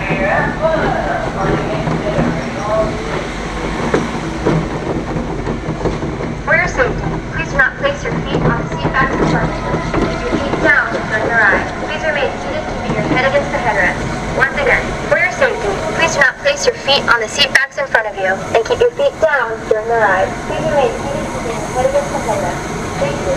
For your safety, please do not place your feet on the seat backs in front of you. Keep your feet down during the ride. Please remain seated, keeping your head against the headrest. Once again, for your safety, please do not place your feet on the seat backs in front of you and keep your feet down during the ride. Please remain seated, keeping your head against the headrest. Thank you.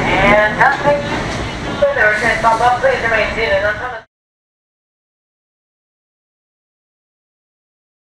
And nothing. So there was that bump up, please remain seated.